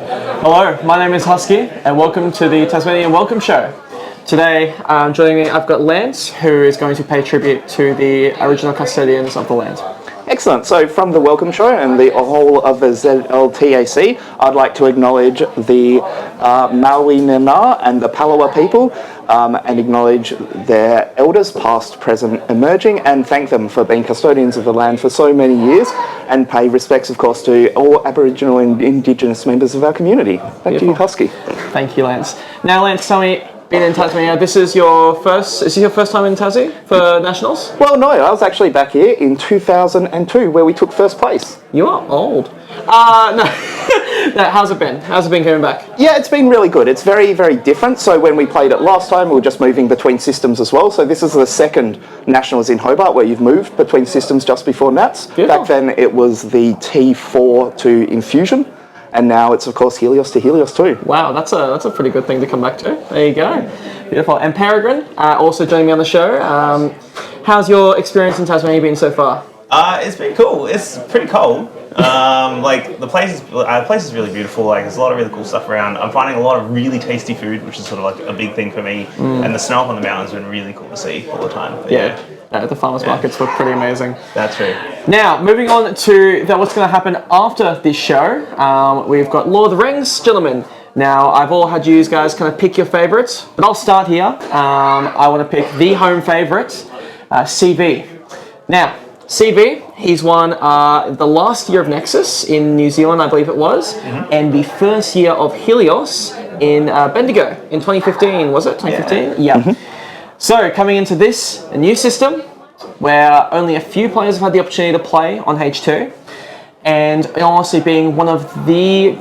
Hello, my name is Husky, and welcome to the Tasmanian Welcome Show. Today, joining me, I've got Lance, who is going to pay tribute to the original custodians of the land. Excellent. So from the Welcome Show and the whole of the ZLTAC, I'd like to acknowledge the Maui Nana and the Palawa people and acknowledge their elders, past, present, emerging, and thank them for being custodians of the land for so many years, and pay respects, of course, to all Aboriginal and Indigenous members of our community. Thank you, Husky. Thank you, Lance. Now, Lance, tell me, being in Tasmania, is this your first time in Tassie for Nationals? Well, no, I was actually back here in 2002 where we took first place. You are old. No. No, how's it been? How's it been coming back? Yeah, it's been really good. It's very, very different. So when we played it last time, we were just moving between systems as well. So this is the second Nationals in Hobart where you've moved between systems just before Nats. Beautiful. Back then it was the T4 to Infusion. And now it's, of course, Helios to Helios too. Wow, that's a pretty good thing to come back to. There you go. Beautiful. And Peregrine, also joining me on the show. How's your experience in Tasmania been so far? It's been cool. It's pretty cold. Like the place is really beautiful. Like there's a lot of really cool stuff around. I'm finding a lot of really tasty food, which is sort of like a big thing for me. And the snow up on the mountains has been really cool to see all the time. But yeah. The farmers markets were pretty amazing. That's true. Now, moving on to what's going to happen after this show. We've got Lord of the Rings, gentlemen. Now, I've all had you guys kind of pick your favourites, but I'll start here. I want to pick the home favourite, CV. Now, CV, he's won the last year of Nexus in New Zealand, I believe it was, and the first year of Helios in Bendigo in 2015, was it? 2015? Yeah. So, coming into this, a new system where only a few players have had the opportunity to play on H2, and honestly being one of the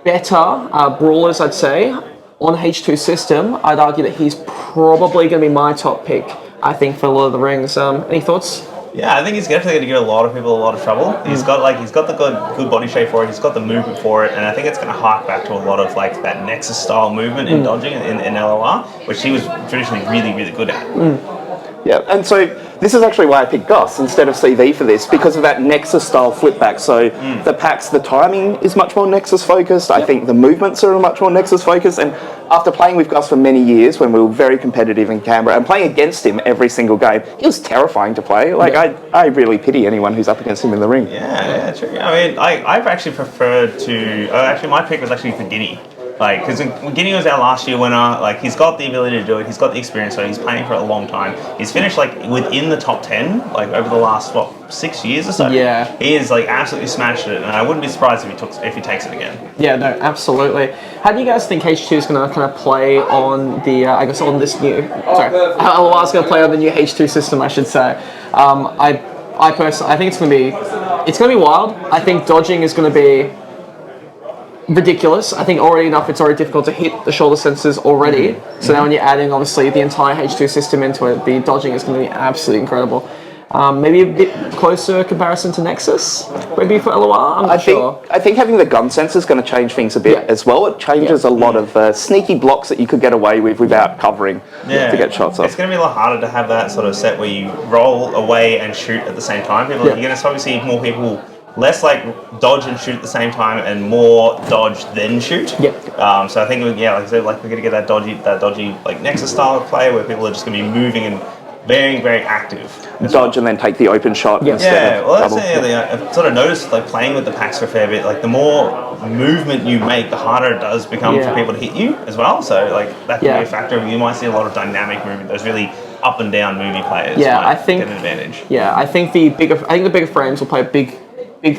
better brawlers, I'd say, on H2 system, I'd argue that he's probably going to be my top pick, I think, for Lord of the Rings. Any thoughts? Yeah, I think he's definitely going to give a lot of people a lot of trouble. He's got the good body shape for it. He's got the movement for it, and I think it's going to hark back to a lot of like that Nexus style movement in dodging in LOR, which he was traditionally really, really good at. Yeah, and so this is actually why I picked Gus instead of CV for this, because of that Nexus style flip back. So the packs, the timing is much more Nexus focused. I think the movements are much more Nexus focused. And after playing with Gus for many years, when we were very competitive in Canberra and playing against him every single game, he was terrifying to play. Like I really pity anyone who's up against him in the ring. Yeah, true. I mean, I've actually preferred to. Actually, my pick was actually for Guinea. Like, because Guinea was our last year winner. Like, he's got the ability to do it. He's got the experience. So he's playing for a long time. He's finished like within the top 10, like over the last 6 years or so. Yeah. He is like absolutely smashed it, and I wouldn't be surprised if he takes it again. Yeah, no, absolutely. How do you guys think H2 is going to kind of play on the? I guess on this new. Sorry, how LOR is going to play on the new H2 system, I should say. I personally, I think it's going to be wild. I think dodging is going to be ridiculous. I think it's already difficult to hit the shoulder sensors already. So now when you're adding obviously the entire H2 system into it, the dodging is going to be absolutely incredible. Maybe a bit closer comparison to Nexus, maybe for LOR. I'm not sure. I think having the gun sensor is going to change things a bit as well. It changes a lot of sneaky blocks that you could get away with without covering to get shots off. It's going to be a lot harder to have that sort of set where you roll away and shoot at the same time. You're going to probably see more people. Less like dodge and shoot at the same time, and more dodge then shoot. So I think like I said, like we're gonna get that dodgy like Nexus style of play where people are just gonna be moving and very, very active. Dodge and then take the open shot. Instead of that's I've sort of noticed like playing with the packs for a fair bit. Like the more movement you make, the harder it does become for people to hit you as well. So like that can be a factor. You might see a lot of dynamic movement. Those really up and down movie players. I think get an advantage. I think the bigger frames will play a big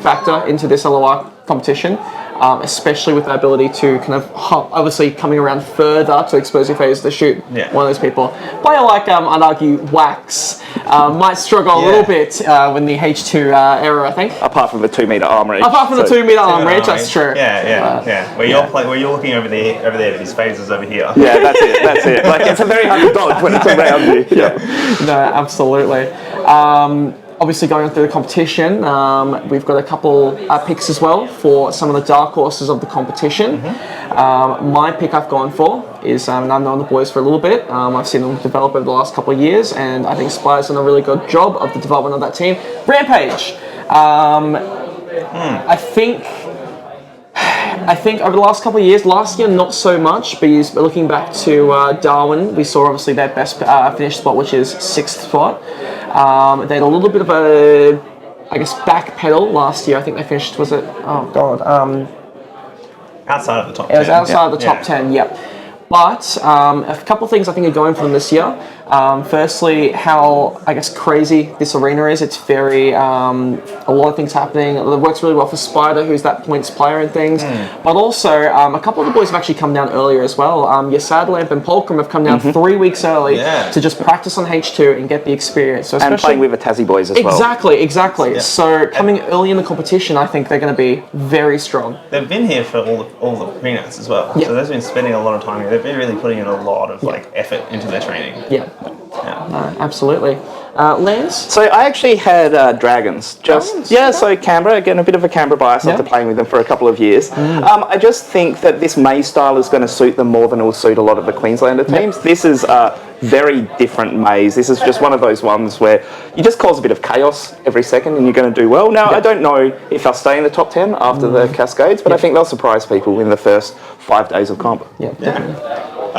factor into this LOR competition, especially with the ability to kind of obviously coming around further to expose your phase to shoot one of those people. Player like I'd argue Wax might struggle a little bit in the H2 era, I think. Apart from the 2 meter arm reach. Apart from the 2 meter arm reach, that's true. Where you're looking over there, but his phase is over here. Yeah, that's it. Like it's a very hard to dodge when it's around you. No, absolutely. Obviously, going through the competition, we've got a couple picks as well for some of the dark horses of the competition. My pick I've gone for is, and I've known the boys for a little bit. I've seen them develop over the last couple of years, and I think Spire's done a really good job of the development of that team. Rampage. I think I think over the last couple of years, last year not so much, but looking back to Darwin, we saw obviously their best finish spot, which is 6th spot. They had a little bit of a, I guess, back pedal last year. I think they finished, was it, oh God. Outside of the top 10. It was outside of the top 10, yep. But a couple of things I think are going for them this year. Firstly, how, I guess, crazy this arena is. It's very, a lot of things happening. It works really well for Spider, who's that points player and things. But also, a couple of the boys have actually come down earlier as well. Your Sadlamp and Polkram have come down 3 weeks early to just practice on H2 and get the experience. So and playing with the Tassie boys as well. Exactly. Yeah. So coming early in the competition, I think they're going to be very strong. They've been here for all the prenups as well. So they've been spending a lot of time here. They've been really putting in a lot of like effort into their training. Absolutely. Lance? So I actually had Dragons. So Canberra, again, a bit of a Canberra bias after playing with them for a couple of years. I just think that this Maze style is going to suit them more than it will suit a lot of the Queenslander teams. This is a very different Maze. This is just one of those ones where you just cause a bit of chaos every second and you're going to do well. Now, I don't know if they'll stay in the top 10 after the Cascades, but I think they'll surprise people in the first 5 days of comp.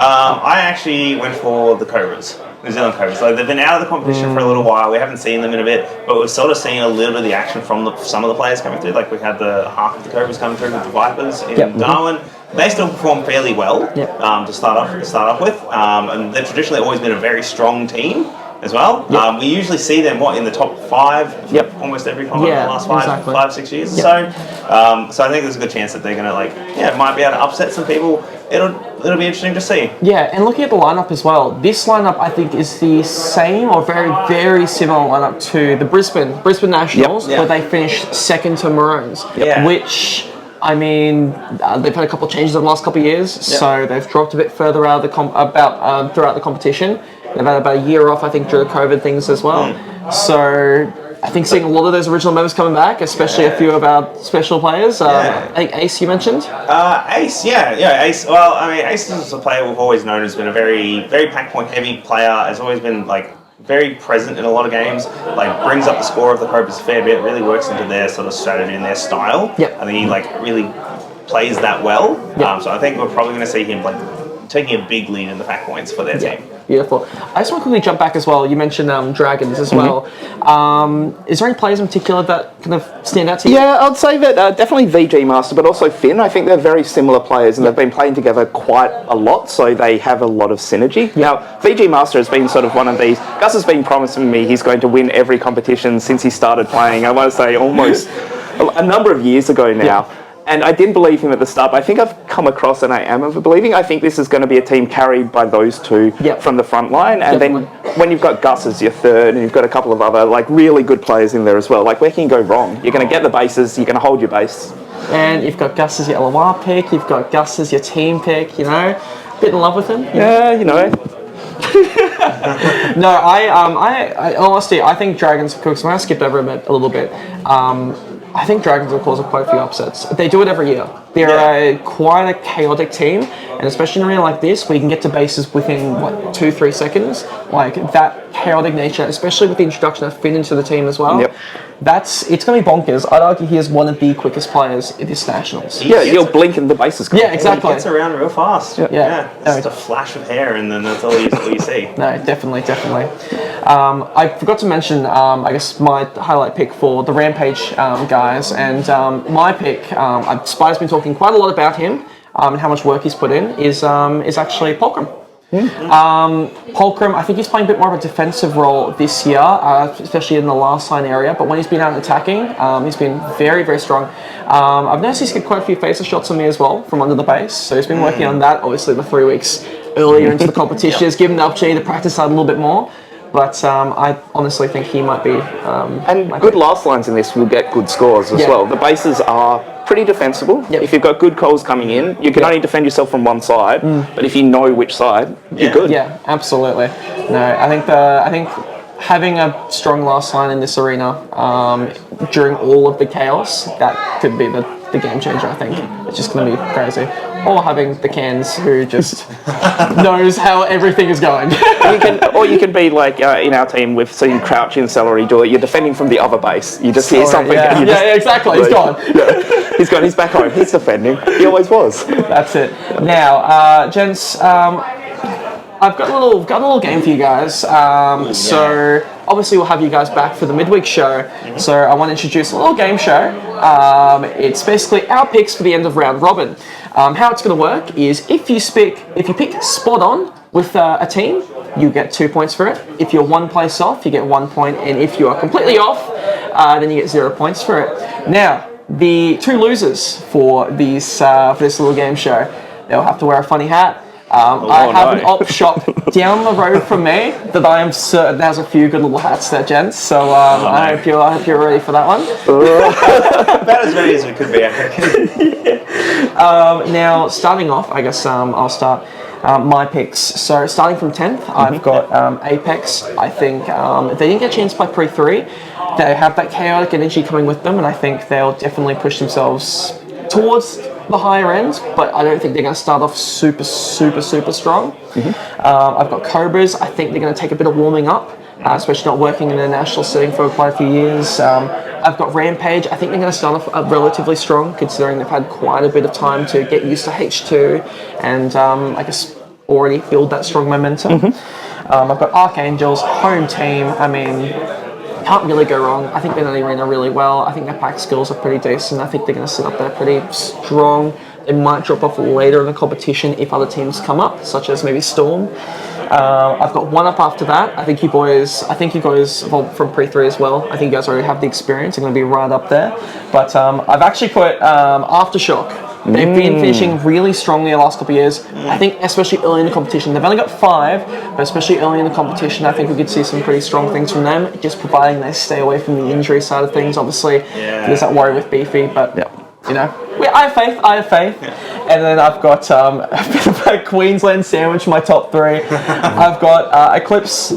I actually went for the Cobras. New Zealand Cobras. So they've been out of the competition for a little while. We haven't seen them in a bit, but we've sort of seen a little bit of the action from some of the players coming through. Like we had half of the Cobras coming through with the Vipers in Darwin. They still perform fairly well to start off with, and they've traditionally always been a very strong team as well. We usually see them in the top 5 almost every time in the last 5-6 years. So I think there's a good chance that they're going to might be able to upset some people. It'll be interesting to see. Yeah, and looking at the lineup as well, this lineup I think is the same or very, very similar lineup to the Brisbane Nationals, where they finished second to Maroons, which, I mean, they've had a couple of changes in the last couple of years, so they've dropped a bit further out of the throughout the competition. They've had about a year off, I think, due to COVID things as well. So I think seeing a lot of those original members coming back, especially a few of our special players. I think Ace, you mentioned? Ace, Ace. Well, I mean, Ace is a player we've always known has been a very, very pack point heavy player. Has always been like very present in a lot of games. Like brings up the score of the Cobras a fair bit. Really works into their sort of strategy and their style. I think he like really plays that well. So I think we're probably going to see him like taking a big lead in the pack points for their team. Beautiful. I just want to quickly jump back as well. You mentioned Dragons as well. Is there any players in particular that kind of stand out to you? Yeah, I'd say that definitely VG Master, but also Finn. I think they're very similar players and they've been playing together quite a lot, so they have a lot of synergy. Now, VG Master has been sort of one of these. Gus has been promising me he's going to win every competition since he started playing. I want to say almost a number of years ago now. And I didn't believe him at the start, but I think I've come across and I am of believing. I think this is going to be a team carried by those two from the front line. And then when you've got Gus as your third and you've got a couple of other like really good players in there as well, like where can you go wrong? You're going to get the bases, you're going to hold your base. And you've got Gus as your LOR pick, you've got Gus as your team pick, you know. A bit in love with him. You know. No, I honestly, I think Dragons, because I'm going to skip over him a little bit. I think Dragons will cause quite a few upsets. They do it every year. They're quite a chaotic team, and especially in an arena like this, where you can get to bases within 2-3 seconds. Like that chaotic nature, especially with the introduction of Finn into the team as well. It's going to be bonkers. I'd argue he is one of the quickest players in this Nationals. You'll blink and the bases come. Yeah, exactly. He gets around real fast. Just a flash of hair, and then that's all you see. No, definitely. I forgot to mention, I guess, my highlight pick for the Rampage guys, and my pick, Spider's been talking quite a lot about him and how much work he's put in, is actually Polkram. Polkram, I think he's playing a bit more of a defensive role this year, especially in the last line area, but when he's been out attacking, he's been very, very strong. I've noticed he's got quite a few facer shots on me as well from under the base, so he's been working on that, obviously, the 3 weeks earlier into the competition, has given the opportunity to practice that a little bit more. But I honestly think he might be... and good last lines in this will get good scores as well. The bases are pretty defensible. If you've got good calls coming in, you can only defend yourself from one side, but if you know which side, you're good. Yeah, absolutely. No, I think having a strong last line in this arena during all of the chaos, that could be the the game changer, I think. It's just going to be crazy. Or having the cans who just knows how everything is going. you can be like in our team, we've seen Crouch in Celery do it. You're defending from the other base. You just hear something. Yeah, exactly. He's gone. Yeah. He's gone. He's back home. He's defending. He always was. That's it. Now, gents, I've got a little game for you guys. So obviously we'll have you guys back for the midweek show. So I want to introduce a little game show. It's basically our picks for the end of round robin. How it's going to work is if you pick spot on with a team, you get 2 points for it. If you're one place off, you get 1 point, and if you are completely off, then you get 0 points for it. Now, the two losers for this little game show, they'll have to wear a funny hat. I have an op shop down the road from me that I am certain has a few good little hats there, gents. So I hope you're ready for that one. About as many as we could be, I reckon. Now, starting off, I guess I'll start my picks. So starting from 10th, I've got Apex. I think they didn't get a chance to play Pre-3. They have that chaotic energy coming with them, and I think they'll definitely push themselves towards the higher end, but I don't think they're going to start off super strong. I've got Cobras. I think they're going to take a bit of warming up, especially not working in a national setting for quite a few years. I've got Rampage. I think they're going to start off relatively strong, considering they've had quite a bit of time to get used to H2 and I guess already build that strong momentum. I've got Archangels, home team. I mean, can't really go wrong. I think they know the arena really well. I think their pack skills are pretty decent. I think they're going to sit up there pretty strong. They might drop off later in the competition if other teams come up, such as maybe Storm. I've got one up after that. I think you guys well, from Pre-3 as well. I think you guys already have the experience. They're going to be right up there. But I've actually put Aftershock. They've been finishing really strongly the last couple of years. I think especially early in the competition. They've only got 5, but especially early in the competition, I think we could see some pretty strong things from them, just providing they stay away from the injury side of things. Obviously, there's that worry with Beefy, but you know, I have faith. And then I've got a bit of a Queensland sandwich in my top 3. I've got Eclipse,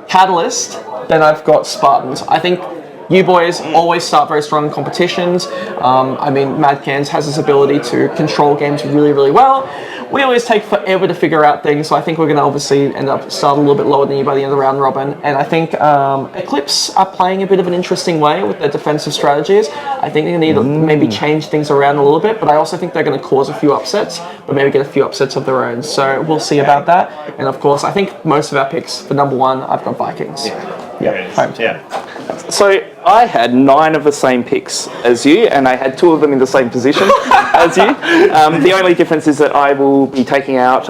Catalyst, then I've got Spartans. I think you boys always start very strong in competitions. I mean, Mad Cans has this ability to control games really, really well. We always take forever to figure out things, so I think we're going to obviously end up starting a little bit lower than you by the end of the round robin. And I think Eclipse are playing a bit of an interesting way with their defensive strategies. I think they need to maybe change things around a little bit, but I also think they're going to cause a few upsets, but maybe get a few upsets of their own. So we'll see about that. And of course, I think most of our picks for number 1, I've got Vikings. So I had 9 of the same picks as you, and I had 2 of them in the same position as you. The only difference is that I will be taking out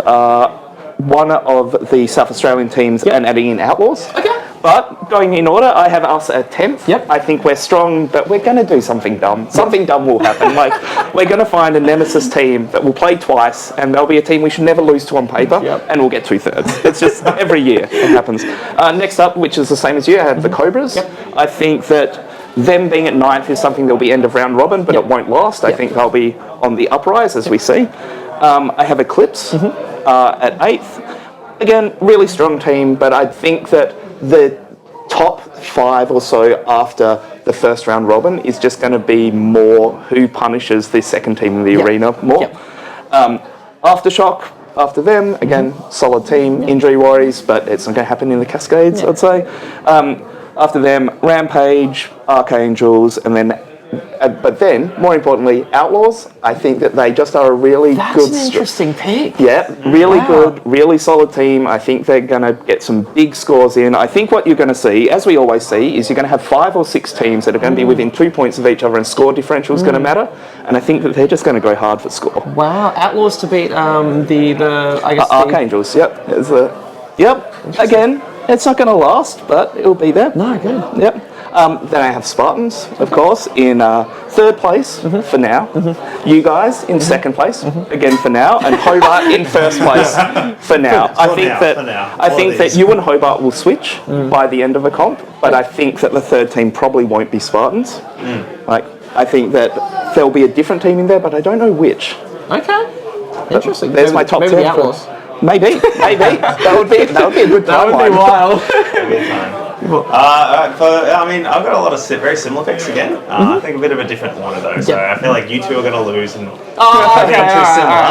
one of the South Australian teams and adding in Outlaws. Okay. But going in order, I have us at 10th. I think we're strong, but we're going to do something dumb. Something dumb will happen. Like, we're going to find a nemesis team that will play twice, and they'll be a team we should never lose to on paper, and we'll get 2/3. It's just every year it happens. Next up, which is the same as you, I have the Cobras. I think that them being at 9th is something that'll be end of round robin, but it won't last. I think they'll be on the uprise, as we see. I have Eclipse at 8th. Again, really strong team, but I think that the top 5 or so after the first round robin is just going to be more who punishes the second team in the arena more. Aftershock, after them, again, solid team, injury worries, but it's not going to happen in the Cascades, I'd say. After them, Rampage, Archangels, and then but then, more importantly, Outlaws. I think that they just are a really good... That's an interesting pick. Yeah, really good, really solid team. I think they're going to get some big scores in. I think what you're going to see, as we always see, is you're going to have 5 or 6 teams that are going to be within 2 points of each other, and score differential is going to matter. And I think that they're just going to go hard for score. Wow, Outlaws to beat I guess Archangels. Again, it's not going to last, but it'll be there. No, good. Then I have Spartans, of course, in 3rd place for now. You guys in 2nd place, again for now, and Hobart in 1st place for now. I think that you and Hobart will switch by the end of the comp, but I think that the 3rd team probably won't be Spartans. Like, I think that there'll be a different team in there, but I don't know which. Okay, interesting. There's my top 10. Maybe. That would be a good time. That would be wild. I've got a lot of very similar picks again. I think a bit of a different order though. So I feel like you two are going to lose, and I think I'm too similar.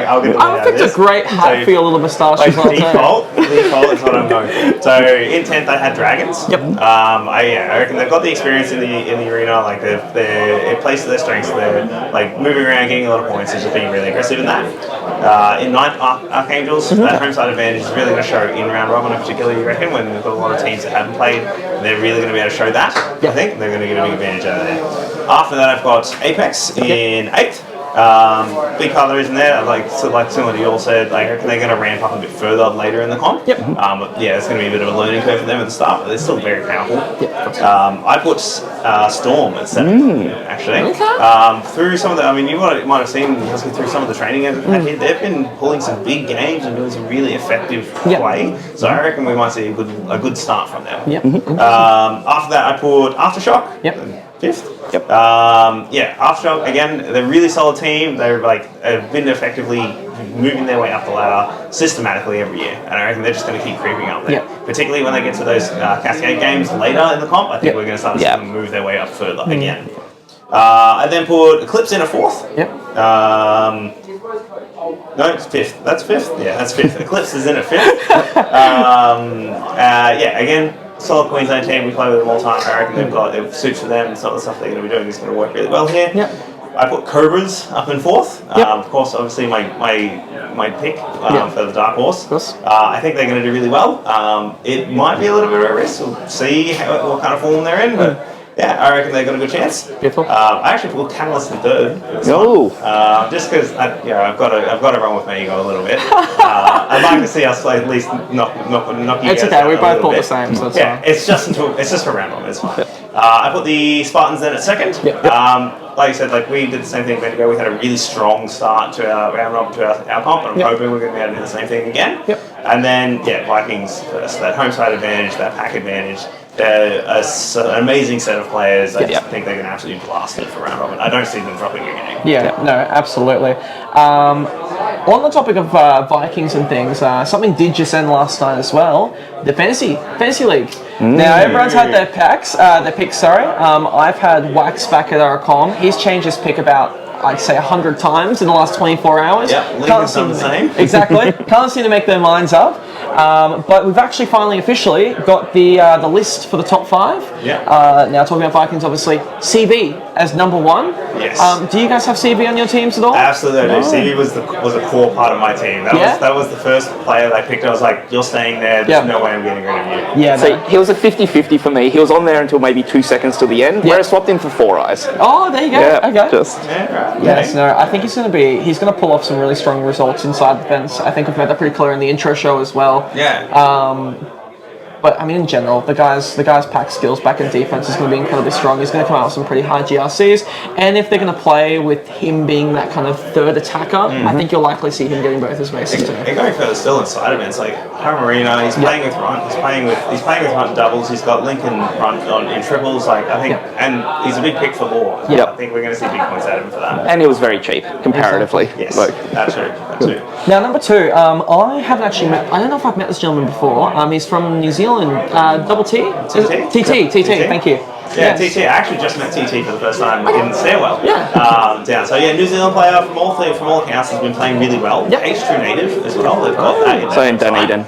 I'll get the I picked a great hat for your little moustache as well. Default is what I'm going for. So in 10th I had dragons. Yep. I reckon they've got the experience in the arena. Like it plays to their strengths. They're like moving around, getting a lot of points, and just being really aggressive in that. In 9th Archangels, that home side advantage is really going to show in round robin, particularly you reckon when we've got a lot of teams that haven't played. They're really going to be able to show that. I think they're going to get a big advantage out of there. After that, I've got Apex in 8th. Big part of the reason there, like similar to you all said, like I reckon they're going to ramp up a bit further later in the comp. But yeah, it's going to be a bit of a learning curve for them at the start, but they're still very powerful. I put Storm at 7th, actually. Through some of the, you might have seen through some of the training games they've been pulling some big games and doing some really effective play. So I reckon we might see a good start from them. After that, I put Aftershock. 5th. Aftershock again. They're a really solid team. They're have been effectively moving their way up the ladder systematically every year, and I reckon they're just going to keep creeping up there. Particularly when they get to those Cascade games later in the comp, I think we're going to start to see them move their way up further again. I then put Eclipse in a 4th. No, it's 5th. That's 5th. Yeah, that's 5th. Eclipse is in at 5th. Again. Solid Queensland team, we play with them all the time. I reckon they've got it suits for them, and some of the stuff they're going to be doing is going to work really well here. I put Cobras up in 4th. Of course, obviously my pick for the Dark Horse. I think they're going to do really well. It might be a little bit of a risk. We'll see what kind of form they're in, but yeah, I reckon they've got a good chance. I actually put Catalyst in 3rd. Just because I've got to run with my ego a little bit. I'd like to see us at least knock you It's guys okay. out We a both little thought bit. the same, so it's fine. It's just for round one. It's fine. I put the Spartans in at 2nd. Like you said, we did the same thing a minute ago. We had a really strong start to our round robin to our comp, and I'm hoping we're going to be able to do the same thing again. And then Vikings first. That home side advantage, that pack advantage. They're an amazing set of players. I just think they're going to absolutely blast it for round robin. I don't see them dropping a game. No, absolutely. On the topic of Vikings and things, something did just end last night as well. The fantasy league. Now everyone's had their picks. I've had Wax back at our com. He's changed his pick about, I'd say, 100 times in the last 24 hours. Lincoln's done the same. Exactly. Can't seem to make their minds up. But we've actually finally officially got the list for the top 5. Now talking about Vikings, obviously, CB as number 1. Yes. Do you guys have CB on your teams at all? Absolutely, I do. CB was a core part of my team. That was the first player I picked. I was like, you're staying there. There's no way I'm getting rid of you. So he was a 50-50 for me. He was on there until maybe 2 seconds to the end, where I swapped him for 4 Eyes. Oh, there you go. Right. Yes, no, I think he's going to pull off some really strong results inside the fence. I think we've made that pretty clear in the intro show as well. But in general, the guy's pack skills back in defense is going to be incredibly strong. He's going to come out with some pretty high GRCs, and if they're going to play with him being that kind of third attacker, I think you'll likely see him getting both his bases too. And going further still inside of it, it's like home arena. He's playing with Runt. He's playing with Runt doubles. He's got Lincoln Runt in triples. And he's a big pick for Law. I think we're going to see big points out of him for that. And he was very cheap comparatively. Yes, that's true. Now number 2, I haven't actually met. I don't know if I've met this gentleman before. He's from New Zealand. Double T? TT, thank you. TT. I actually just met TT for the first time in Stairwell. Down. So New Zealand player from all accounts has been playing really well. H2 native as well. They've got that. So in Dunedin,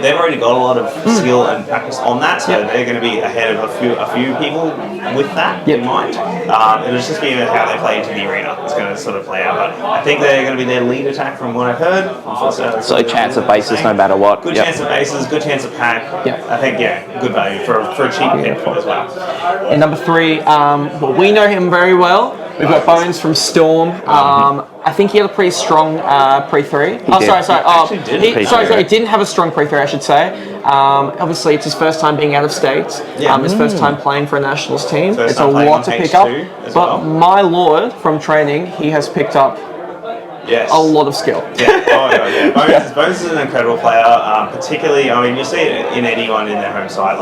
they've already got a lot of skill and practice on that. So they're going to be ahead of a few people with that in mind. It'll just be about how they play into the arena. It's going to sort of play out. But I think they're going to be their lead attack from what I've heard. So chance of bases no matter what. Good chance of bases, good chance of pack. I think good value for a cheap pick as well. And number 3, we know him very well. We've got Bones from Storm. I think he had a pretty strong pre-3. He didn't have a strong pre-3, I should say. Obviously, it's his first time being out of state. His first time playing for a nationals team. It's a lot to pick up. But my lord, from training, he has picked up a lot of skill. Bones is an incredible player. Particularly, you'll see it in anyone in their home side.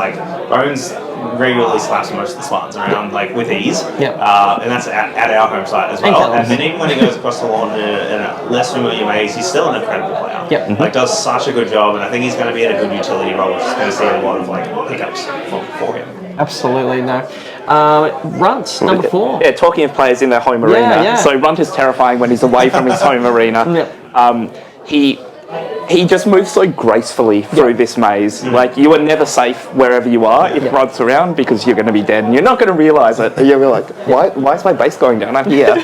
Bones regularly slaps most of the Spartans around like with ease. Yeah. And that's at our home site as well. Exactly. And then even when he goes across the lawn in a less familiar maze, he's still an incredible player. Yep. Like does such a good job, and I think he's going to be in a good utility role, which is going to see a lot of like pickups for him. Absolutely, no. Runt, number 4. Yeah, talking of players in their home arena. yeah. So Runt is terrifying when he's away from his home arena. Yep. He just moves so gracefully through this maze. Like, you are never safe wherever you are if Runt's around, because you're going to be dead and you're not going to realise it. You'll be like, why is my base going down? I'm here.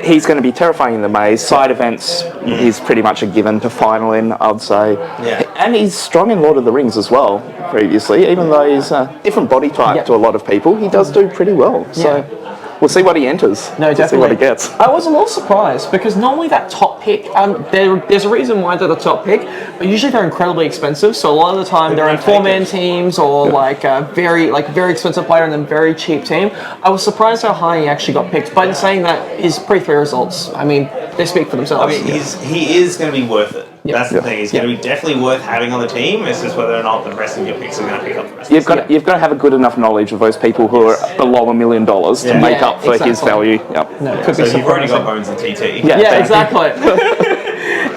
He's going to be terrifying in the maze. Side events is pretty much a given to final in, I'd say. Yeah. And he's strong in Lord of the Rings as well, previously. Even though he's a different body type to a lot of people, he does do pretty well. So we'll see what he enters. No, definitely. See what he gets. I was a little surprised because normally that top pick, there's a reason why they're the top pick, but usually they're incredibly expensive. So a lot of the time they're in 4-man teams or like a very expensive player and then very cheap team. I was surprised how high he actually got picked. But in saying that, his pre-3 results, I mean, they speak for themselves. I mean, he is going to be worth it. That's the thing. He's going to be definitely worth having on the team. It's just whether or not the rest of your picks are going to pick up the rest. You've got to have a good enough knowledge of those people who are below $1 million to make up for his value. Yep. No, could So be you've already got surprising. Bones and TT. Yeah, exactly.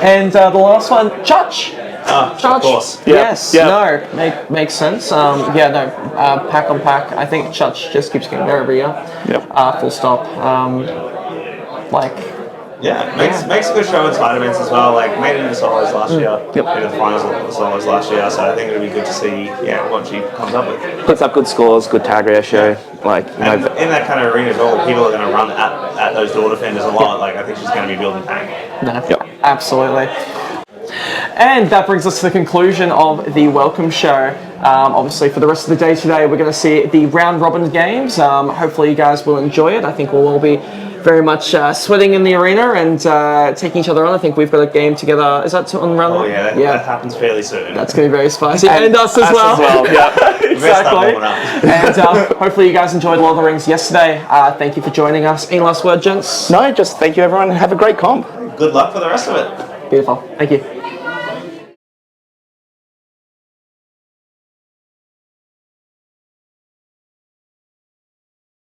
And the last one, Church. Of course. Yes. No. Makes sense. Pack on pack. I think Church just keeps getting better every year. Yep. Full stop. Makes a good show in side events as well. Like made it into solos last year. Made the finals of the solos last year. So I think it'll be good to see what she comes up with. Puts up good scores, good tag ratio. Like in that kind of arena as well, people are going to run at those door defenders a lot. Like I think she's going to be building pack. No, absolutely. And that brings us to the conclusion of the welcome show. Obviously, for the rest of the day today, we're going to see the round robin games. Hopefully, you guys will enjoy it. I think we'll all be very much sweating in the arena and taking each other on. I think we've got a game together. Is that on round? Oh yeah, that happens fairly soon. That's going to be very spicy. And us as well. Yeah, exactly. And hopefully you guys enjoyed Lord of the Rings yesterday. Thank you for joining us. Any last word, gents? No, just thank you everyone and have a great comp. Good luck for the rest of it. Beautiful. Thank you.